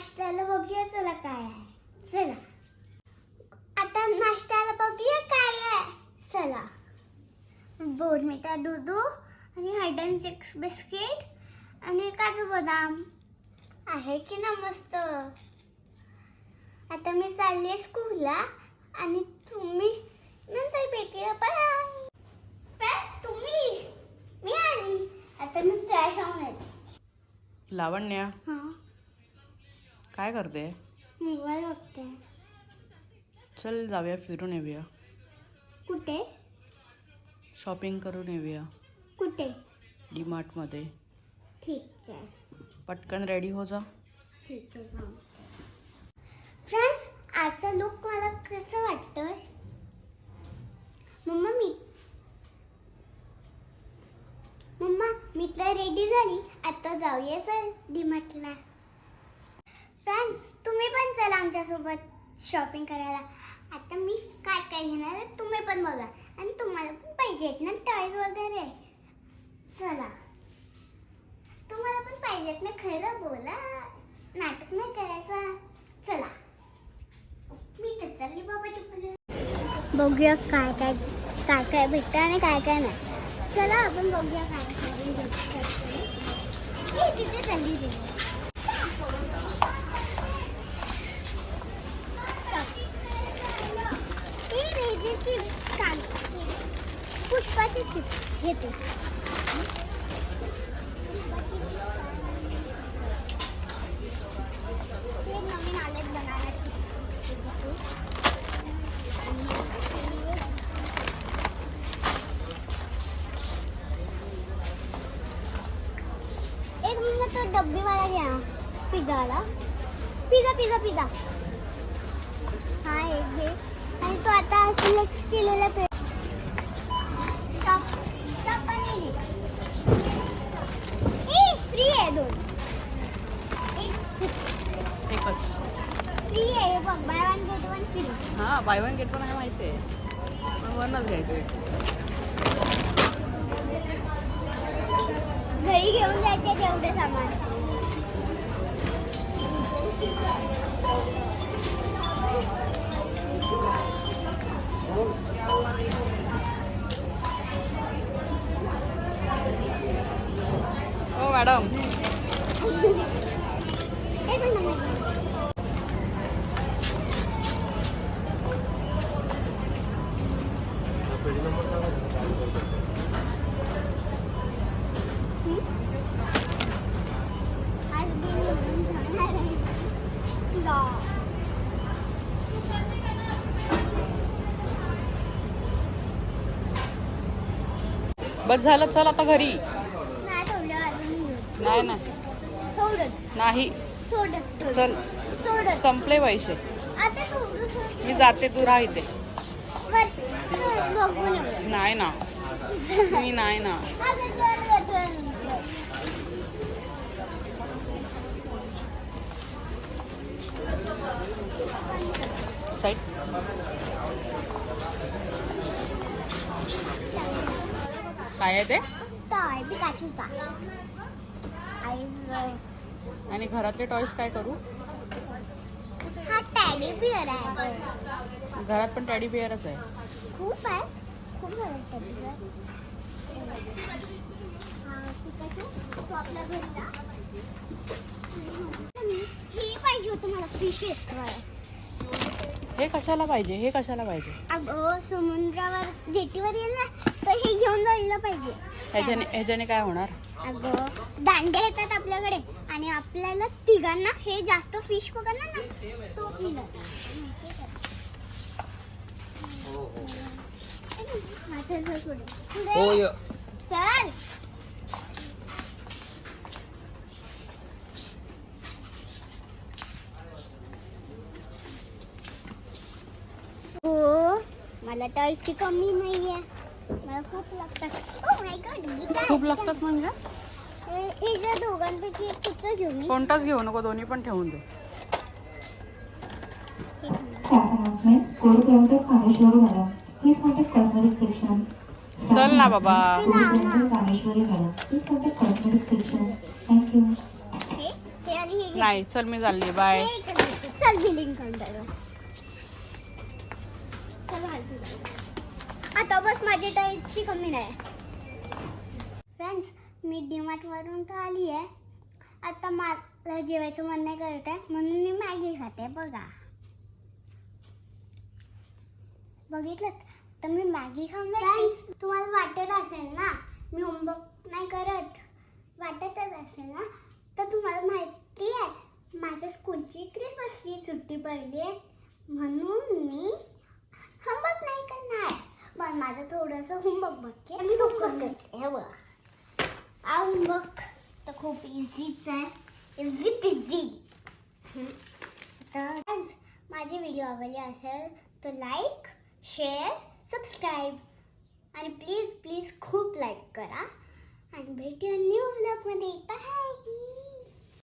नाश्त्याला बघूया चला काय आहे. चला आता नाश्त्याला बघूया काय आहे. चला बोर्नविटा दूध आणि हाइड अँड सीक बिस्किट आणि काजू बदाम आहे की ना मस्त. आता मी चालले स्कूलला आणि तुम्ही नंतर भेटूया. पण फ्रेश तुम्ही मी आली. आता मी फ्रेश होऊन येते. लावण्या हां काय करते? मोबाईल बघते. चल जाऊया फिरून येऊया. कुठे शॉपिंग करून येऊया कुठे? डीमार्ट मध्ये. ठीक आहे पटकन रेडी हो जा. ठीक आहे जाऊ. फ्रेंड्स आजचा लुक मला कसं वाटतंय? मम्मा मी तर रेडी झाली. आता जाऊया चल डीमार्टला. फ्रेंड्स तुम्ही पण चला आमच्यासोबत शॉपिंग करायला. आता मी काय काय घेणार आहे तुम्ही पण बघा. आणि तुम्हाला पण पाहिजेत ना टॉयज वगैरे. चला तुम्हाला पण पाहिजेत ना. खरं बोला नाटक नाही करायचं. चला मी तर चालली बाबाची फुलं. बघूया काय काय काय काय भेटतं आणि काय काय नाही. चला आपण बघूया काय काय भेटतं. तिथे चालली रे. चिप्स पुष्पाचे चिप्स घेते. नवीन आलेत बनाना. एक मिनिट तो डब्बीवाला घ्या. पिझ्झावाला. पिझ्झा हा एक घे. आणि तो आता सिलेक्ट केलेला फ्री आहे. दोन एकच फ्री आहे. बघ by one get one free. हां बाय वन गेट वन आहे माहिती आहे. पण वरनच घ्यायचं. घरी घेऊन जायचे तेवढे सामान. हो मॅडम. बस झालं. चल आता घरी. नाही ना नाही. चल संपले पैसे. मी जाते तू राह इथे. नाही ना मी नाही ना. साईड काय आहे ते? आणि घरातले टॉयज काय करू? हा टॅडी बिअर आहे. घरात पण टॅडी बिअरच आहे. खूप आहे. खूप सारे टॅडी बिअर. तो आपल्या घरचा. हे पाहिजे होतं मला. फिशेस. हे कशाला पाहिजे? हे कशाला पाहिजे? अगं समुद्रावर जेटीवर येईल ना तर हे घेऊन जायला पाहिजे. ह्याच्याने काय होणार? अगं दांडे येतात आपल्याकडे आणि आपल्याला तिघांना हे जास्त फिश पकडणार ना तो पिला. चल हो मला टॉयची कमी नाहीये. मला खूप लागतात. ओ माय गॉड खूप लागतात म्हणजे? हे जर दोघांपैकी एक कुठचं घेऊ मी? कोणताच घेऊ नको. दोन्ही पण ठेवून दे. चल ना बाबा. हे आणि हे नाही चल मी चालली बाय. चल बिलिंग काउंटरवर. चल आता बस माझी टाईटची कमी नाही. फ्रेंड्स मी डीमार्टवरून तर आली आहे. आता मला जेवायचं मन नाही करत आहे म्हणून मी मॅगी खाते. बघितलं तर मी मॅगी खाऊन. फ्रेंड्स तुम्हाला वाटत असेल ना मी होमवर्क नाही करत, वाटतच असेल ना, तर तुम्हाला माहिती आहे माझ्या स्कूलची क्रिसमसची सुट्टी पडली आहे म्हणून मी होमवर्क नाही करणार. पण माझं थोडंसं होमवर्क बाकी आहे, मी होमवर्क करते. हे बघ हा होमवर्क तर खूप इझीच आहे, इझी पिझी. तर माझी व्हिडिओ आवडली असेल तर लाईक, शेअर, सबस्क्राईब आणि प्लीज प्लीज खूप लाईक करा आणि भेटूया न्यू व्लॉगमध्ये. बाय.